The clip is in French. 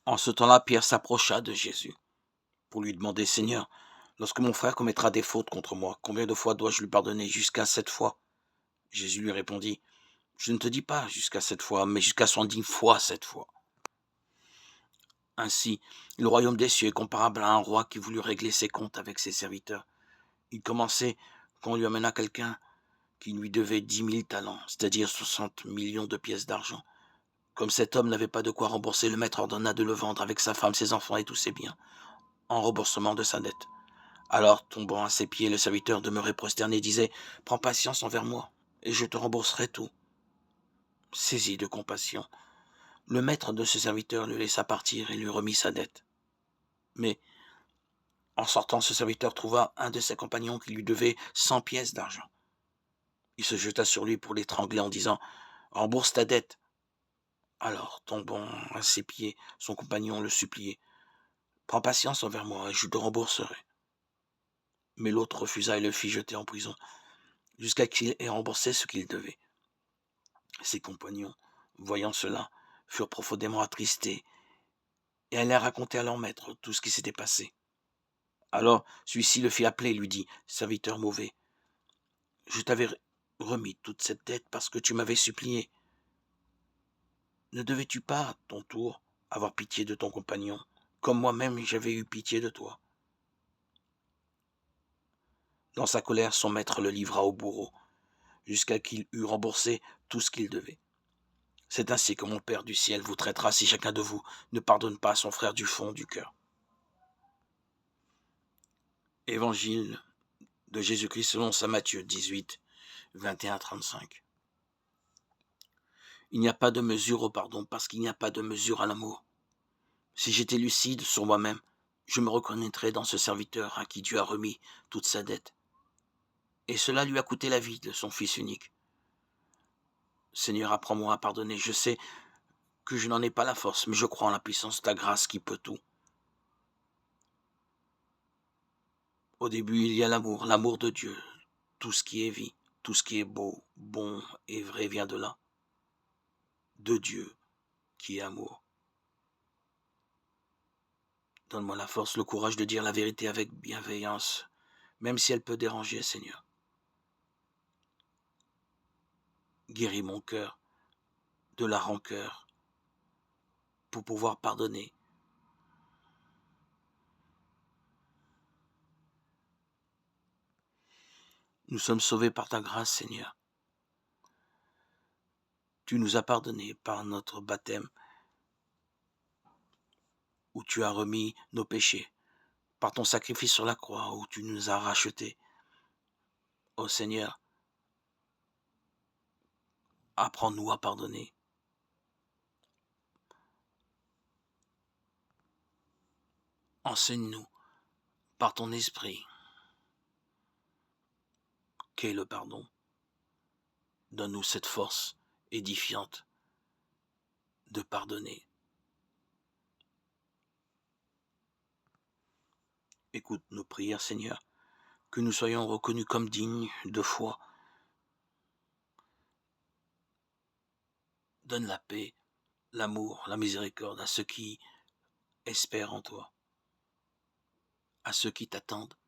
En ce temps-là, Pierre s'approcha de Jésus pour lui demander: Seigneur, lorsque mon frère commettra des fautes contre moi, combien de fois dois-je lui pardonner? Jusqu'à 7 fois? Jésus lui répondit: Je ne te dis pas jusqu'à 7 fois, mais jusqu'à 110 fois 7 fois. Ainsi, le royaume des cieux est comparable à un roi qui voulut régler ses comptes avec ses serviteurs. Il commençait quand on lui amena quelqu'un qui lui devait 10 000 talents, c'est-à-dire 60 millions de pièces d'argent. Comme cet homme n'avait pas de quoi rembourser, le maître ordonna de le vendre avec sa femme, ses enfants et tous ses biens, en remboursement de sa dette. Alors, tombant à ses pieds, le serviteur demeuré prosterné disait: Prends patience envers moi, et je te rembourserai tout. Saisi de compassion, le maître de ce serviteur le laissa partir et lui remit sa dette. Mais, en sortant, ce serviteur trouva un de ses compagnons qui lui devait 100 pièces d'argent. Il se jeta sur lui pour l'étrangler en disant: Rembourse ta dette. Alors, tombant à ses pieds, son compagnon le suppliait: Prends patience envers moi et je te rembourserai. Mais l'autre refusa et le fit jeter en prison, jusqu'à qu'il ait remboursé ce qu'il devait. Ses compagnons, voyant cela, furent profondément attristés et allèrent raconter à leur maître tout ce qui s'était passé. Alors celui-ci le fit appeler et lui dit: Serviteur mauvais, je t'avais remis toute cette dette parce que tu m'avais supplié. Ne devais-tu pas, à ton tour, avoir pitié de ton compagnon, comme moi-même j'avais eu pitié de toi? Dans sa colère, son maître le livra au bourreau, jusqu'à qu'il eût remboursé tout ce qu'il devait. C'est ainsi que mon Père du ciel vous traitera si chacun de vous ne pardonne pas à son frère du fond du cœur. Évangile de Jésus-Christ selon saint Matthieu 18, 21-35. Il n'y a pas de mesure au pardon parce qu'il n'y a pas de mesure à l'amour. Si j'étais lucide sur moi-même, je me reconnaîtrais dans ce serviteur à qui Dieu a remis toute sa dette. Et cela lui a coûté la vie de son Fils unique. Seigneur, apprends-moi à pardonner. Je sais que je n'en ai pas la force, mais je crois en la puissance de ta grâce qui peut tout. Au début, il y a l'amour de Dieu. Tout ce qui est vie, tout ce qui est beau, bon et vrai vient de là, de Dieu qui est amour. Donne-moi la force, le courage de dire la vérité avec bienveillance, même si elle peut déranger, Seigneur. Guéris mon cœur de la rancœur pour pouvoir pardonner. Nous sommes sauvés par ta grâce, Seigneur. Tu nous as pardonné par notre baptême, où tu as remis nos péchés, par ton sacrifice sur la croix, où tu nous as rachetés. Ô Seigneur, apprends-nous à pardonner. Enseigne-nous par ton esprit qu'est le pardon. Donne-nous cette force édifiante de pardonner. Écoute nos prières, Seigneur, que nous soyons reconnus comme dignes de foi. Donne la paix, l'amour, la miséricorde à ceux qui espèrent en toi, à ceux qui t'attendent.